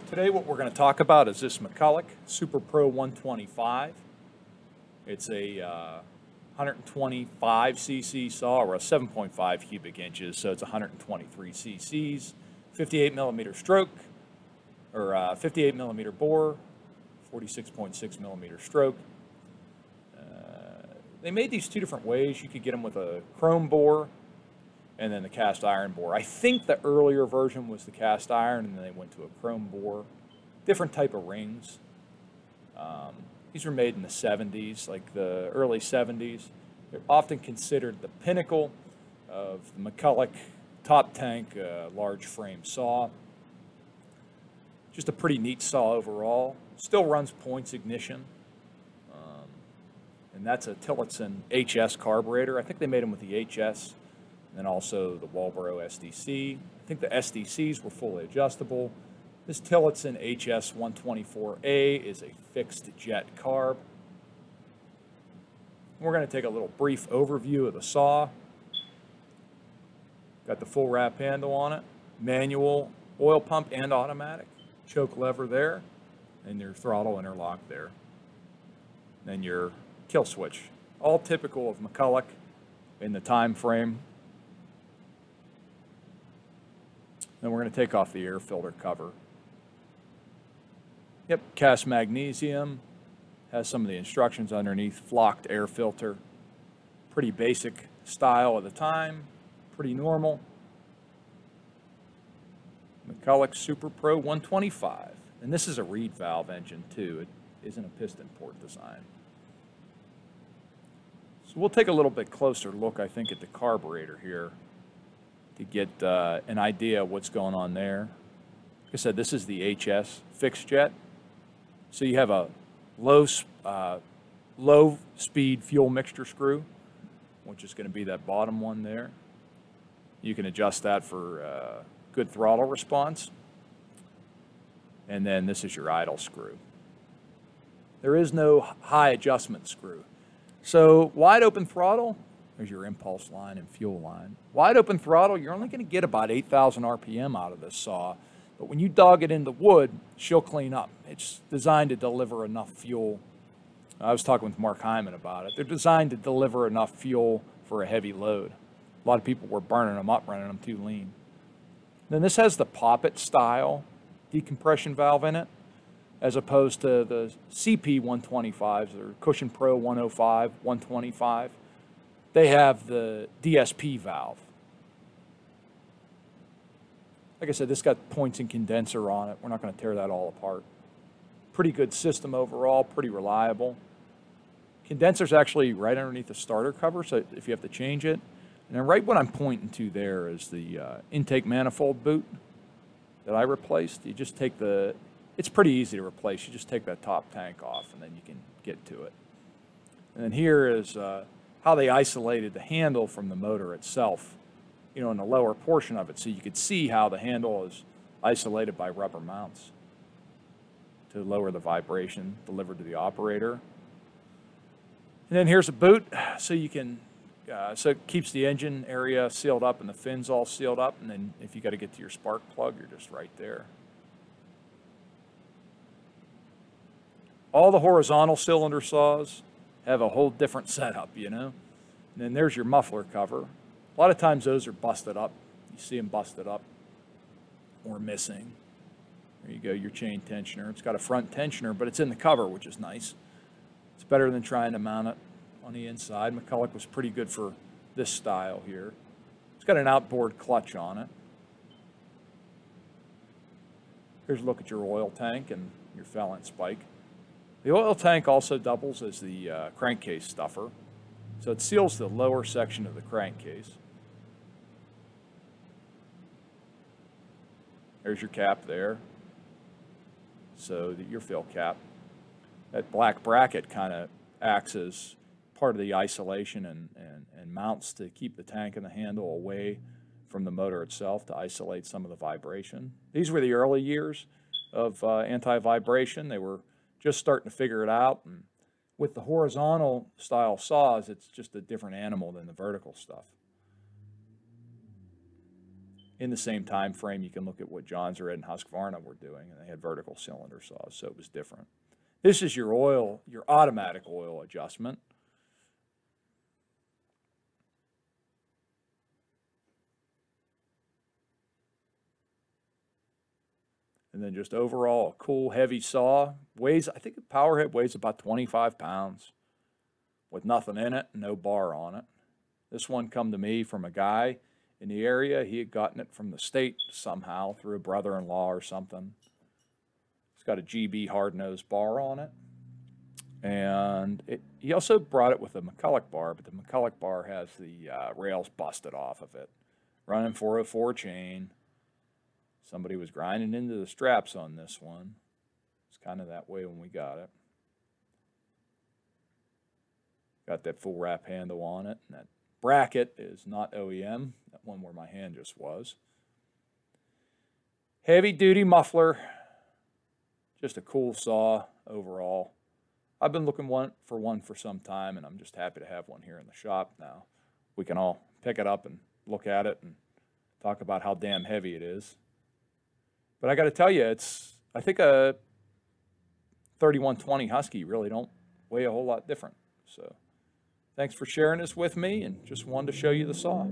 Today what we're going to talk about is this McCulloch Super Pro 125. It's a 125 cc saw, or a 7.5 cubic inches, so it's 123 cc's, 58 millimeter stroke, or 58 millimeter bore, 46.6 millimeter stroke. They made these two different ways. You could get them with a chrome bore and then the cast iron bore. I think the earlier version was the cast iron, and then they went to a chrome bore. Different type of rings. These were made in the 70s, like the early 70s. They're often considered the pinnacle of the McCulloch top tank large frame saw. Just a pretty neat saw overall. Still runs points ignition. And that's a Tillotson HS carburetor. I think they made them with the HS. And then also the Walbro SDC. I think the SDCs were fully adjustable. This Tillotson HS 124A is a fixed jet carb. We're going to take a little brief overview of the saw. Got the full wrap handle on it, manual, oil pump, and automatic. Choke lever there, and your throttle interlock there. Then your kill switch. All typical of McCulloch in the time frame. Then we're going to take off the air filter cover. Yep, cast magnesium. Has some of the instructions underneath. Flocked air filter. Pretty basic style of the time. Pretty normal. McCulloch Super Pro 125. And this is a reed valve engine too. It isn't a piston port design. So we'll take a little bit closer look, I think, at the carburetor here to get an idea of what's going on there. Like I said, this is the HS fixed jet. So you have a low speed fuel mixture screw, which is going to be that bottom one there. You can adjust that for good throttle response. And then this is your idle screw. There is no high adjustment screw. So wide open throttle, there's your impulse line and fuel line. Wide open throttle, you're only going to get about 8,000 RPM out of this saw. But when you dog it into wood, she'll clean up. It's designed to deliver enough fuel. I was talking with Mark Hyman about it. They're designed to deliver enough fuel for a heavy load. A lot of people were burning them up, running them too lean. Then this has the poppet style decompression valve in it, as opposed to the CP 125s or Cushion Pro 105, 125. They have the DSP valve. Like I said, this got points and condenser on it. We're not going to tear that all apart. Pretty good system overall, pretty reliable. Condenser's actually right underneath the starter cover, so if you have to change it. And then right what I'm pointing to there is the intake manifold boot that I replaced. You just take it's pretty easy to replace. You just take that top tank off and then you can get to it. And then here is how they isolated the handle from the motor itself, you know, in the lower portion of it, so you could see how the handle is isolated by rubber mounts to lower the vibration delivered to the operator. And then here's a boot, so you can, so it keeps the engine area sealed up and the fins all sealed up, and then if you got to get to your spark plug, you're just right there. All the horizontal cylinder saws have a whole different setup, you know. And then there's your muffler cover. A lot of times those are busted up. You see them busted up or missing. There you go, your chain tensioner. It's got a front tensioner, but it's in the cover, which is nice. It's better than trying to mount it on the inside. McCulloch was pretty good for this style here. It's got an outboard clutch on it. Here's a look at your oil tank and your Fallon spike. The oil tank also doubles as the crankcase stuffer. So it seals the lower section of the crankcase. There's your cap there. So your fill cap. That black bracket kind of acts as part of the isolation and mounts to keep the tank and the handle away from the motor itself to isolate some of the vibration. These were the early years of anti-vibration. They were just starting to figure it out. And with the horizontal style saws, it's just a different animal than the vertical stuff. in the same time frame, you can look at what Johns Red and Husqvarna were doing, and they had vertical cylinder saws, so it was different. This is your oil, your automatic oil adjustment. And then just overall, a cool, heavy saw. Weighs, I think the power head weighs about 25 pounds with nothing in it, no bar on it. This one come to me from a guy in the area. He had gotten it from the state somehow through a brother-in-law or something. It's got a GB hard-nosed bar on it. And he also brought it with a McCulloch bar, but the McCulloch bar has the rails busted off of it. Running 404 chain. Somebody was grinding into the straps on this one. It's kind of that way when we got it. Got that full wrap handle on it. And that bracket is not OEM. That one where my hand just was. Heavy duty muffler. Just a cool saw overall. I've been looking for one for some time, and I'm just happy to have one here in the shop now. We can all pick it up and look at it and talk about how damn heavy it is. But I got to tell you, I think a 3120 Husky really don't weigh a whole lot different. So thanks for sharing this with me, and just wanted to show you the saw.